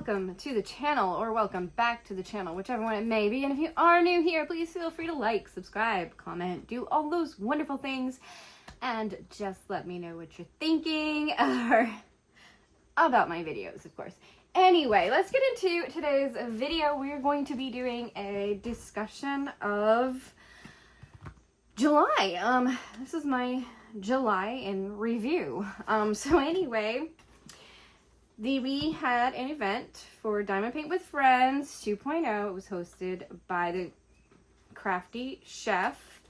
welcome to the channel, or welcome back to the channel, whichever one it may be. And if you are new here, please feel free to like, subscribe, comment, do all those wonderful things, and just let me know what you're thinking or about my videos, of course. Anyway, let's get into today's video. We're going to be doing a discussion of July. This is my July in review. So anyway, we had an event for Diamond Paint with Friends 2.0. It was hosted by the Crafty Chef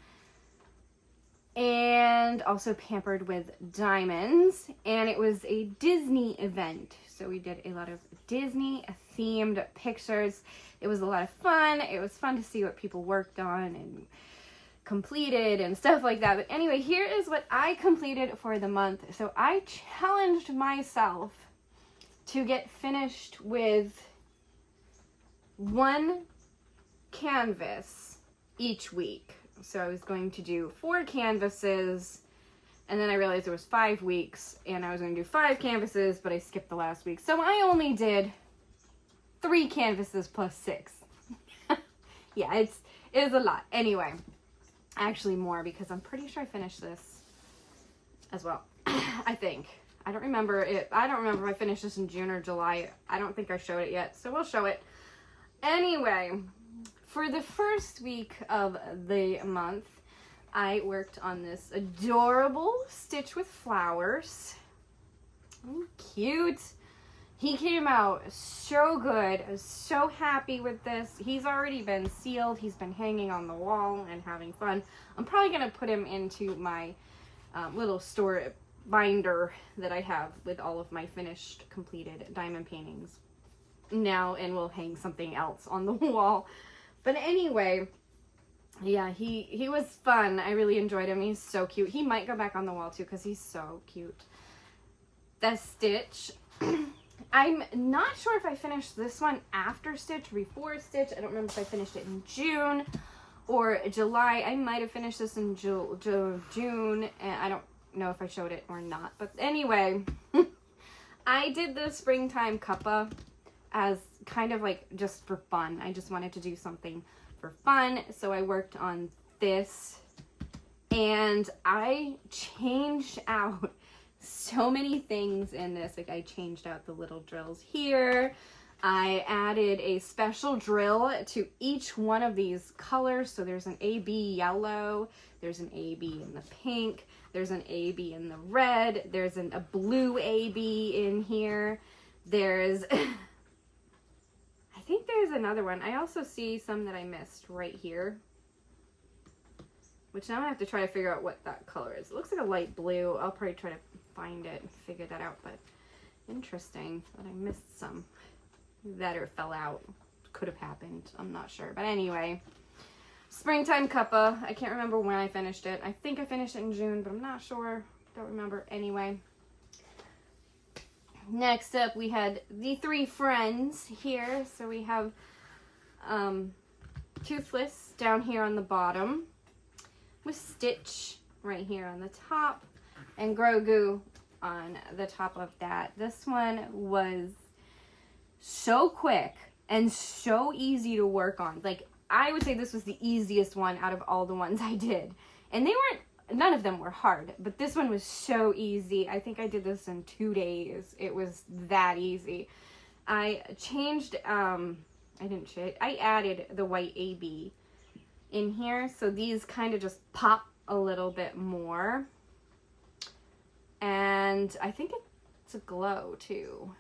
and also Pampered with Diamonds. And it was a Disney event. So we did a lot of Disney themed pictures. It was a lot of fun. It was fun to see what people worked on and completed and stuff like that. But anyway, here is what I completed for the month. So I challenged myself to get finished with one canvas each week. So I was going to do 4 canvases, and then I realized there was 5 weeks and I was going to do 5 canvases, but I skipped the last week. So I only did 3 canvases plus 6. Yeah, it is a lot. Anyway, actually more, because I'm pretty sure I finished this as well. I think. I don't remember it. I don't remember if I finished this in June or July. I don't think I showed it yet, so we'll show it. Anyway, for the first week of the month, I worked on this adorable stitch with flowers. Oh, cute. He came out so good. I was so happy with this. He's already been sealed. He's been hanging on the wall and having fun. I'm probably going to put him into my little store binder that I have with all of my finished, completed diamond paintings now, and we'll hang something else on the wall. But anyway, yeah, he was fun. I really enjoyed him. He's so cute. He might go back on the wall too because he's so cute. The stitch, I'm not sure if I finished this one after stitch or before stitch. I don't remember if I finished it in June or July. I might have finished this in June, and I don't know if I showed it or not. But anyway, I did the springtime cuppa as kind of like just for fun. I just wanted to do something for fun, so I worked on this, and I changed out so many things in this. Like, I changed out the little drills here. I added a special drill to each one of these colors. So there's an AB yellow, there's an AB in the pink, there's an AB in the red, there's a blue AB in here. There's, I think there's another one. I also see some that I missed right here, which now I have to try to figure out what that color is. It looks like a light blue. I'll probably try to find it and figure that out, but interesting that I missed some. That or fell out. Could have happened. I'm not sure. But anyway, springtime cuppa. I can't remember when I finished it. I think I finished it in June, but I'm not sure. Don't remember. Anyway, next up we had the 3 friends here. So we have Toothless down here on the bottom, with Stitch right here on the top, and Grogu on the top of that. This one was so quick and so easy to work on. Like, I would say this was the easiest one out of all the ones I did. And none of them were hard, but this one was so easy. I think I did this in 2 days. It was that easy. I changed, I added the white AB in here, so these kind of just pop a little bit more. And I think it's a glow too.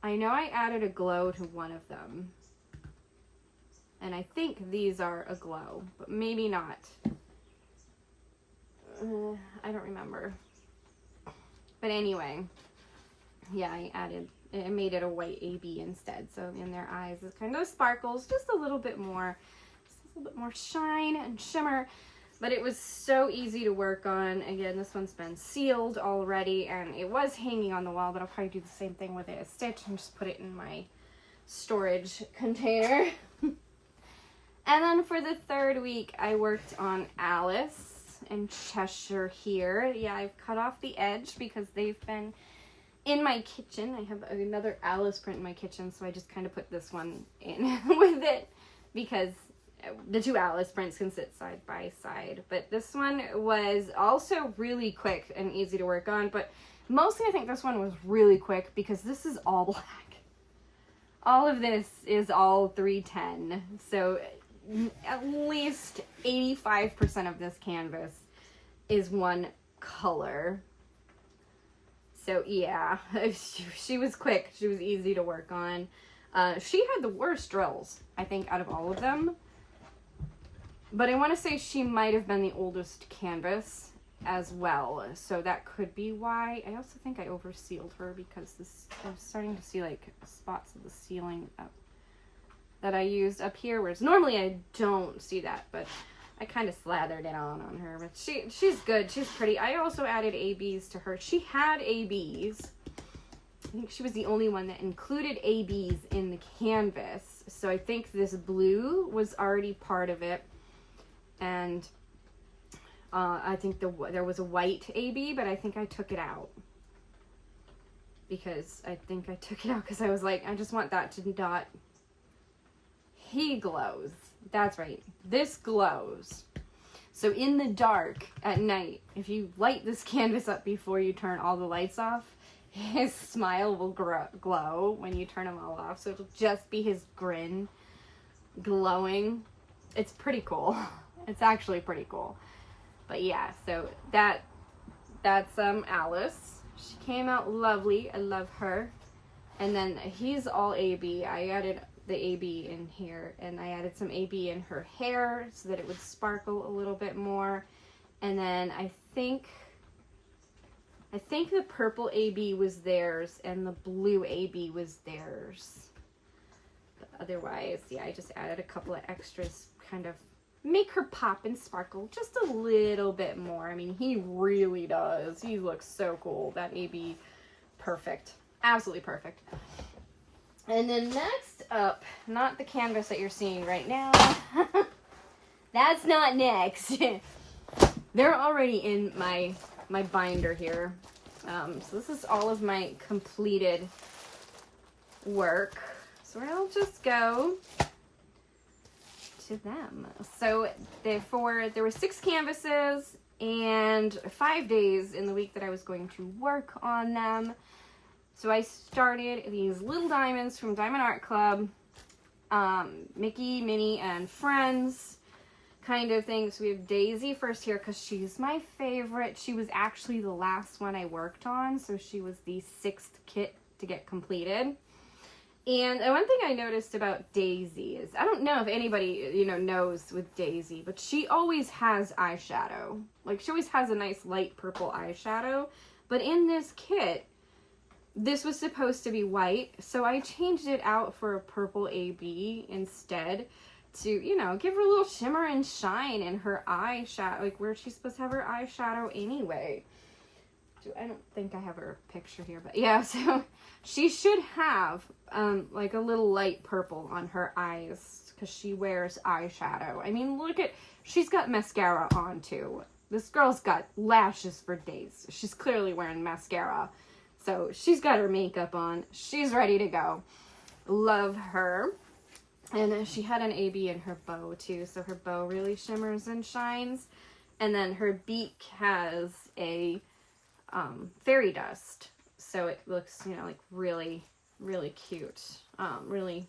I know I added a glow to one of them, and I think these are a glow, but maybe not. I don't remember. But anyway, yeah, I made it a white AB instead. So in their eyes, it kind of sparkles just a little bit more, shine and shimmer. But it was so easy to work on. Again, this one's been sealed already, and it was hanging on the wall, but I'll probably do the same thing with it. A stitch and just put it in my storage container. And then for the 3rd week, I worked on Alice and Cheshire here. Yeah, I've cut off the edge because they've been in my kitchen, I have another Alice print in my kitchen, so I just kind of put this one in with it because the two Alice prints can sit side by side. But this one was also really quick and easy to work on, but mostly I think this one was really quick because this is all black. All of this is all 310, so at least 85% of this canvas is one color. So yeah, she was quick. She was easy to work on. She had the worst drills, I think, out of all of them. But I want to say she might have been the oldest canvas as well. So that could be why. I also think I oversealed her because I was starting to see like spots of the ceiling up that I used up here, whereas normally I don't see that, but I kind of slathered it on her. But she's good. She's pretty. I also added ABs to her. She had ABs. I think she was the only one that included ABs in the canvas. So I think this blue was already part of it. And I think there was a white AB, but I think I took it out. Because I think I took it out because I was like, I just want that to not... He glows. That's right. This glows. So in the dark at night, if you light this canvas up before you turn all the lights off, his smile will glow when you turn them all off. So it'll just be his grin glowing. It's pretty cool. It's actually pretty cool. But yeah, so that's Alice. She came out lovely. I love her. And then he's all AB. I added the AB in here, and I added some AB in her hair so that it would sparkle a little bit more. And then I think the purple AB was theirs and the blue AB was theirs. But otherwise, yeah, I just added a couple of extras, kind of make her pop and sparkle just a little bit more. I mean, he really does. He looks so cool. That AB, perfect. Absolutely perfect. And then next up, not the canvas that you're seeing right now. That's not next. They're already in my binder here. So this is all of my completed work. So I'll just go to them. So there were 6 canvases and 5 days in the week that I was going to work on them. So I started these little diamonds from Diamond Art Club, Mickey, Minnie, and Friends kind of thing. So we have Daisy first here because she's my favorite. She was actually the last one I worked on, so she was the 6th kit to get completed. And one thing I noticed about Daisy is, I don't know if anybody, knows with Daisy, but she always has eyeshadow. Like, she always has a nice light purple eyeshadow. But in this kit, this was supposed to be white, so I changed it out for a purple AB instead to, give her a little shimmer and shine in her eyeshadow, like where she's supposed to have her eyeshadow anyway. I don't think I have her picture here, but yeah, so she should have like a little light purple on her eyes because she wears eyeshadow. I mean, she's got mascara on too. This girl's got lashes for days. She's clearly wearing mascara. So she's got her makeup on. She's ready to go. Love her. And she had an AB in her bow too, so her bow really shimmers and shines. And then her beak has a fairy dust, so it looks, like really, really cute. Really,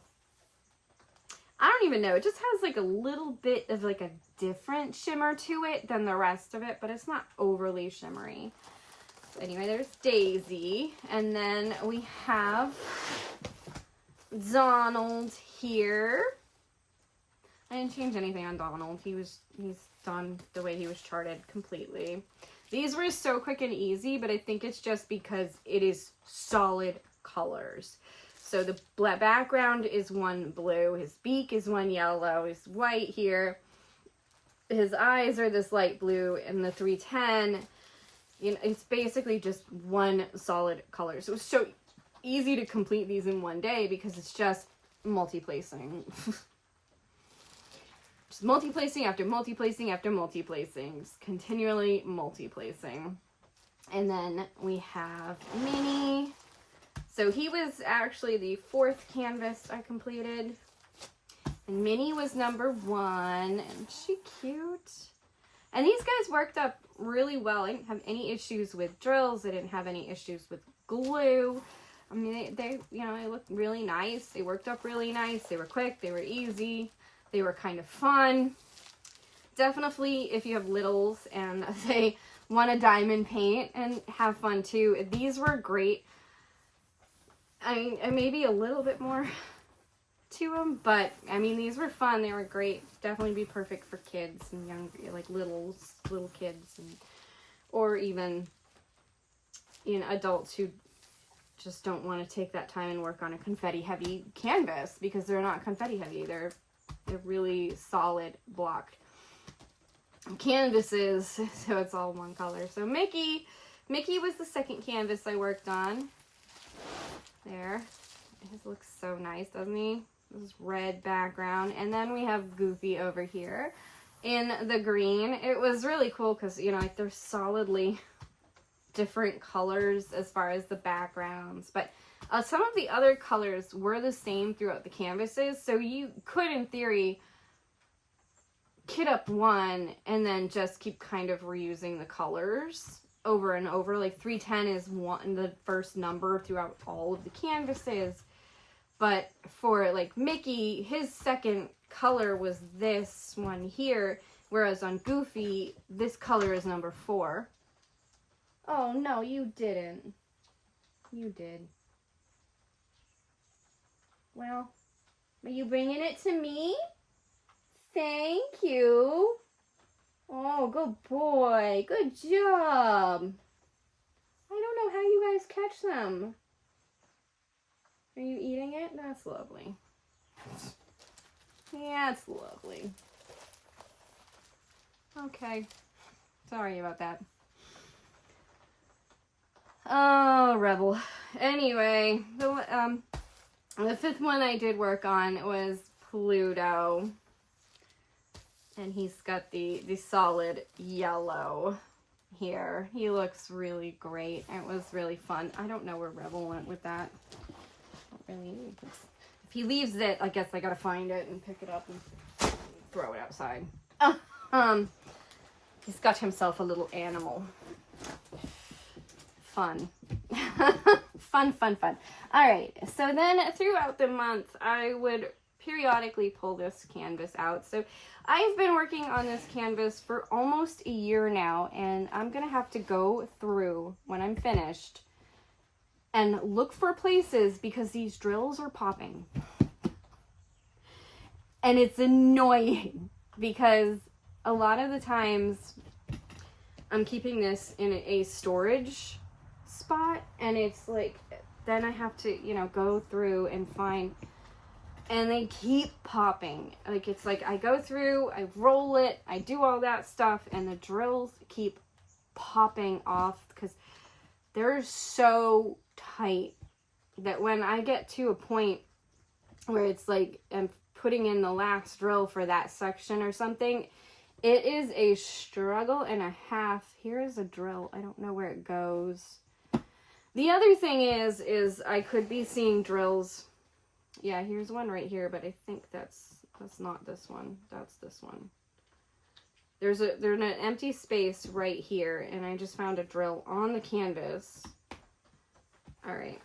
I don't even know. It just has like a little bit of like a different shimmer to it than the rest of it, but it's not overly shimmery. So anyway, there's Daisy, and then we have Donald here. I didn't change anything on Donald. He's done the way he was charted completely. These were so quick and easy, but I think it's just because it is solid colors. So the background is one blue, his beak is one yellow, his white here, his eyes are this light blue, and the 310, it's basically just one solid color. So it's so easy to complete these in one day because it's just multi-placing. Just multi-placing after multi-placing after multi-placing. Just continually multi-placing. And then we have Minnie. So he was actually the 4th canvas I completed. And Minnie was number 1. And she cute. And these guys worked up really well. I didn't have any issues with drills. I didn't have any issues with glue. I mean, they you know, they looked really nice. They worked up really nice. They were quick. They were easy. They were kind of fun. Definitely, if you have littles and they want to diamond paint and have fun too, these were great. I mean, maybe a little bit more to them, but I mean, these were fun. They were great. Definitely be perfect for kids and young, like little kids, and or even, you know, adults who just don't want to take that time and work on a confetti heavy canvas, because they're not confetti heavy. They're really solid block canvases, so it's all one color. So Mickey was the 2nd canvas I worked on. There, his looks so nice, doesn't he? This red background, and then we have Goofy over here in the green. It was really cool because, you know, like, they're solidly different colors as far as the backgrounds, but some of the other colors were the same throughout the canvases, so you could, in theory, kit up one and then just keep kind of reusing the colors over and over. Like 310 is the first number throughout all of the canvases, but for like Mickey, his 2nd color was this one here, whereas on Goofy, this color is number 4. Oh no, you didn't. You did. Well, are you bringing it to me? Thank you. Oh, good boy. Good job. I don't know how you guys catch them. Are you eating it? That's lovely. Yeah, it's lovely. Okay. Sorry about that. Oh, Rebel. Anyway, the 5th one I did work on was Pluto. And he's got the solid yellow here. He looks really great. It was really fun. I don't know where Rebel went with that. Don't really need this. If he leaves it, I guess I gotta find it and pick it up and throw it outside. He's got himself a little animal. Fun. Fun. All right. So then throughout the month, I would periodically pull this canvas out. So I've been working on this canvas for almost a year now, and I'm going to have to go through when I'm finished and look for places because these drills are popping. And it's annoying because a lot of the times I'm keeping this in a storage spot, and it's like, then I have to, you know, go through and find, and they keep popping. Like, it's like I go through, I roll it, I do all that stuff, and the drills keep popping off because they're so tight that when I get to a point where it's like I'm putting in the last drill for that section or something, it is a struggle and a half. Here is a drill. I don't know where it goes. The other thing is I could be seeing drills. Yeah, here's one right here, but I think that's not this one. That's this one. There's an empty space right here, and I just found a drill on the canvas. All right.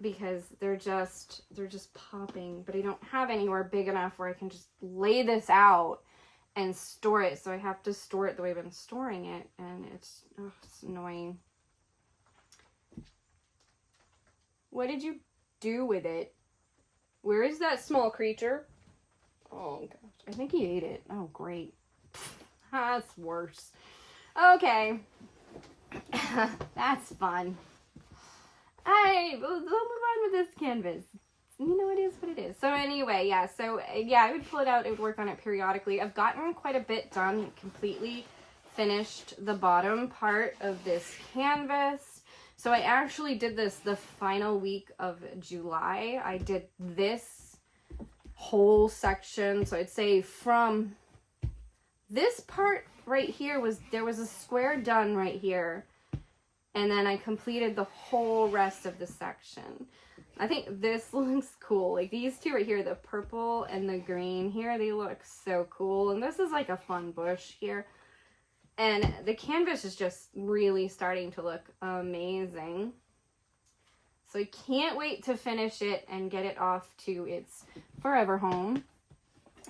Because they're just popping, but I don't have anywhere big enough where I can just lay this out and store it. So I have to store it the way I've been storing it, and it's annoying. What did you do with it? Where is that small creature? Oh gosh, I think he ate it. Oh great. That's worse. Okay. That's fun. Alright, we'll move on with this canvas. You know, it is what it is. So anyway, yeah, I would pull it out, I would work on it periodically. I've gotten quite a bit done, completely finished the bottom part of this canvas. So I actually did this the final week of July. I did this whole section. So I'd say from this part right here there was a square done right here. And then I completed the whole rest of the section. I think this looks cool. Like these two right here, the purple and the green here, they look so cool. And this is like a fun bush here. And the canvas is just really starting to look amazing. So I can't wait to finish it and get it off to its forever home.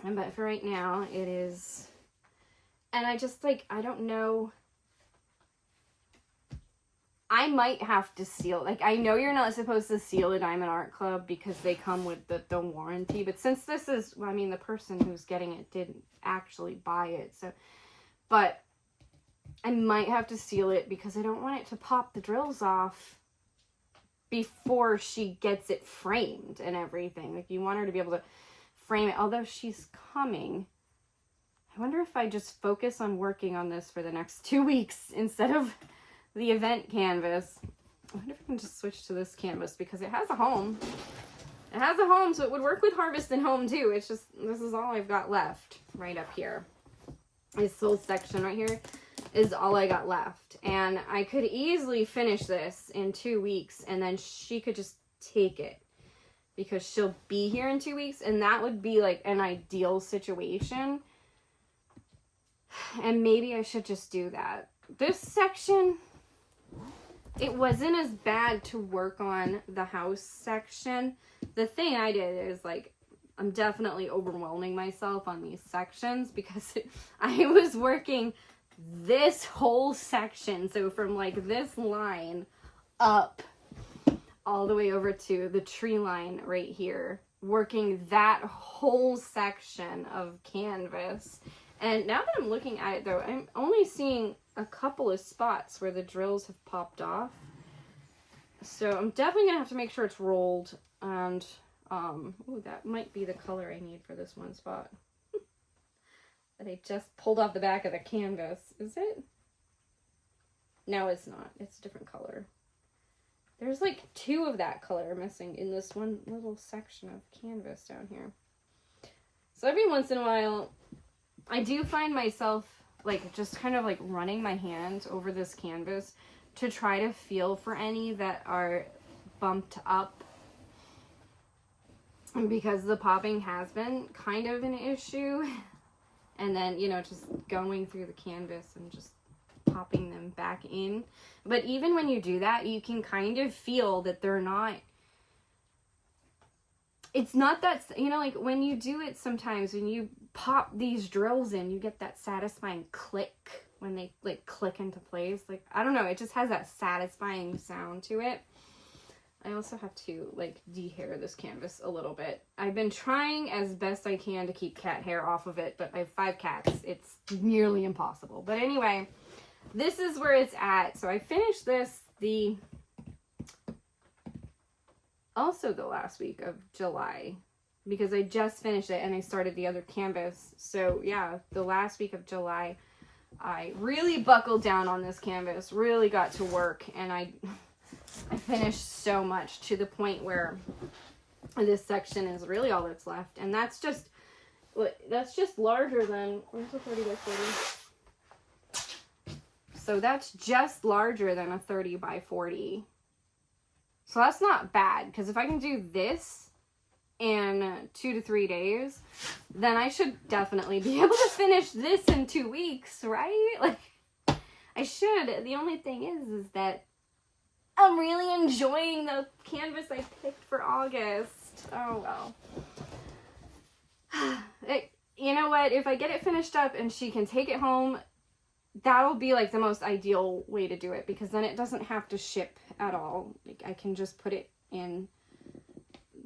But for right now, it is... And I just, like, I don't know... I might have to seal... Like, I know you're not supposed to seal a Diamond Art Club because they come with the warranty. But since this is... I mean, the person who's getting it didn't actually buy it. So... But... I might have to seal it because I don't want it to pop the drills off before she gets it framed and everything. Like, you want her to be able to frame it. Although she's coming. I wonder if I just focus on working on this for the next 2 weeks instead of the event canvas. I wonder if I can just switch to this canvas because it has a home. It has a home, so it would work with Harvest and Home too. It's just, this is all I've got left right up here. This little section right here is all I got left. And I could easily finish this in 2 weeks and then she could just take it because she'll be here in 2 weeks and that would be like an ideal situation. And maybe I should just do that. This section, it wasn't as bad to work on the house section. The thing I did is like, I'm definitely overwhelming myself on these sections because I was working this whole section. So from like this line up all the way over to the tree line right here, working that whole section of canvas. And now that I'm looking at it though, I'm only seeing a couple of spots where the drills have popped off. So I'm definitely gonna have to make sure it's rolled. And ooh, that might be the color I need for this one spot that I just pulled off the back of the canvas. Is it? No, it's not. It's a different color. There's like 2 of that color missing in this one little section of canvas down here. So every once in a while, I do find myself like just kind of like running my hand over this canvas to try to feel for any that are bumped up, because the popping has been kind of an issue. And then, you know, just going through the canvas and just popping them back in. But even when you do that, you can kind of feel that they're not, it's not that, you know, like when you do it sometimes, when you pop these drills in, you get that satisfying click when they like click into place. Like, I don't know, it just has that satisfying sound to it. I also have to like dehair this canvas a little bit. I've been trying as best I can to keep cat hair off of it, but I have 5 cats. It's nearly impossible. But anyway, this is where it's at. So I finished this also the last week of July because I just finished it and I started the other canvas. So yeah, the last week of July, I really buckled down on this canvas, really got to work, and I finished so much to the point where this section is really all that's left. And that's just larger than, where's the 30 by 40? So that's just larger than a 30 by 40. So that's not bad, because if I can do this in 2 to 3 days, then I should definitely be able to finish this in 2 weeks, right? Like, I should. The only thing is that I'm really enjoying the canvas I picked for August. Oh, well. You know what? If I get it finished up and she can take it home, that'll be like the most ideal way to do it, because then it doesn't have to ship at all. Like, I can just put it in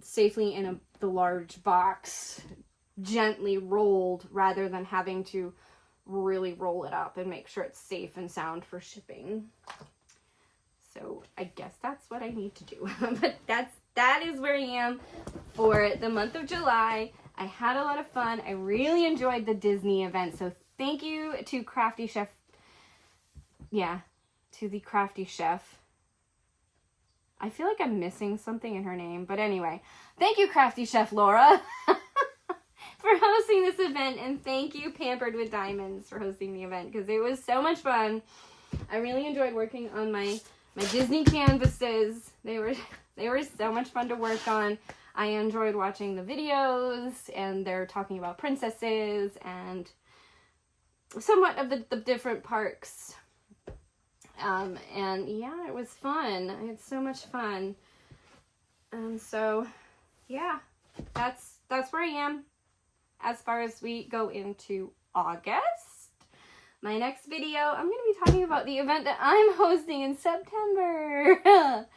safely in the large box, gently rolled, rather than having to really roll it up and make sure it's safe and sound for shipping. So I guess that's what I need to do. But that is where I am for the month of July. I had a lot of fun. I really enjoyed the Disney event. So thank you to Crafty Chef. Yeah, to the Crafty Chef. I feel like I'm missing something in her name. But anyway, thank you, Crafty Chef Laura, for hosting this event. And thank you, Pampered with Diamonds, for hosting the event, because it was so much fun. I really enjoyed working on my my Disney canvases. They were so much fun to work on. I enjoyed watching the videos, and they're talking about princesses and somewhat of the different parks. And yeah, it was fun. I had so much fun. And so, yeah, that's where I am as far as we go into August. My next video, I'm going to be talking about the event that I'm hosting in September.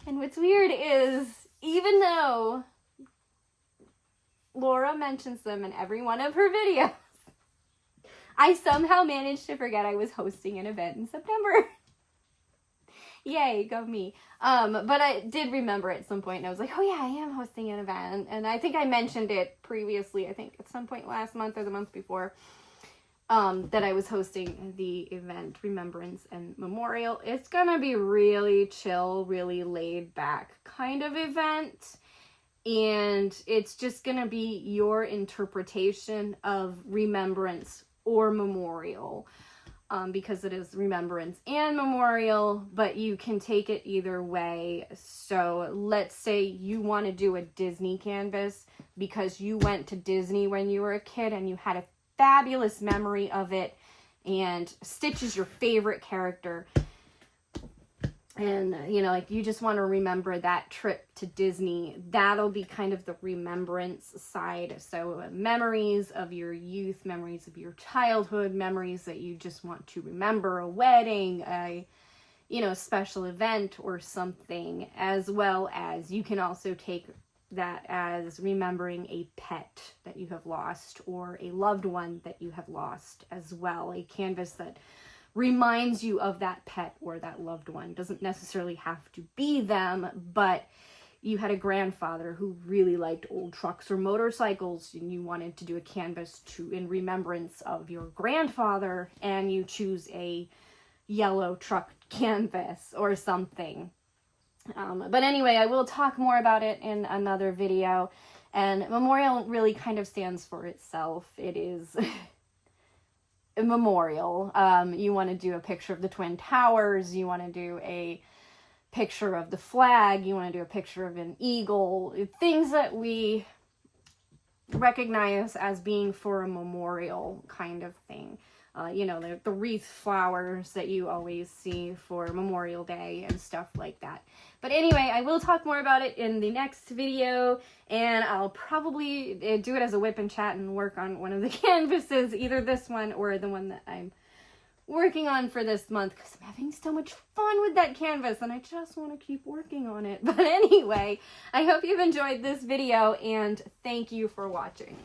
And what's weird is, even though Laura mentions them in every one of her videos, I somehow managed to forget I was hosting an event in September. Yay, go me. But I did remember at some point, and I was like, oh yeah, I am hosting an event. And I think I mentioned it previously, I think at some point last month or the month before, that I was hosting the event Remembrance and Memorial. It's gonna be really chill, really laid back kind of event. And it's just gonna be your interpretation of remembrance or memorial. Because it is remembrance and memorial, but you can take it either way. So let's say you want to do a Disney canvas because you went to Disney when you were a kid and you had a fabulous memory of it, and Stitch is your favorite character. And, you know, like you just want to remember that trip to Disney. That'll be kind of the remembrance side. So memories of your youth, memories of your childhood, memories that you just want to remember, a wedding, a, you know, special event or something, as well as you can also take that as remembering a pet that you have lost or a loved one that you have lost as well. A canvas that reminds you of that pet or that loved one. Doesn't necessarily have to be them, but you had a grandfather who really liked old trucks or motorcycles, and you wanted to do a canvas in remembrance of your grandfather, and you choose a yellow truck canvas or something. But anyway, I will talk more about it in another video. And memorial really kind of stands for itself. It is a memorial. You want to do a picture of the Twin Towers. You want to do a picture of the flag. You want to do a picture of an eagle. Things that we recognize as being for a memorial kind of thing. You know, the wreath flowers that you always see for Memorial Day and stuff like that. But anyway, I will talk more about it in the next video, and I'll probably do it as a whip and chat and work on one of the canvases, either this one or the one that I'm working on for this month, because I'm having so much fun with that canvas, and I just want to keep working on it. But anyway, I hope you've enjoyed this video, and thank you for watching.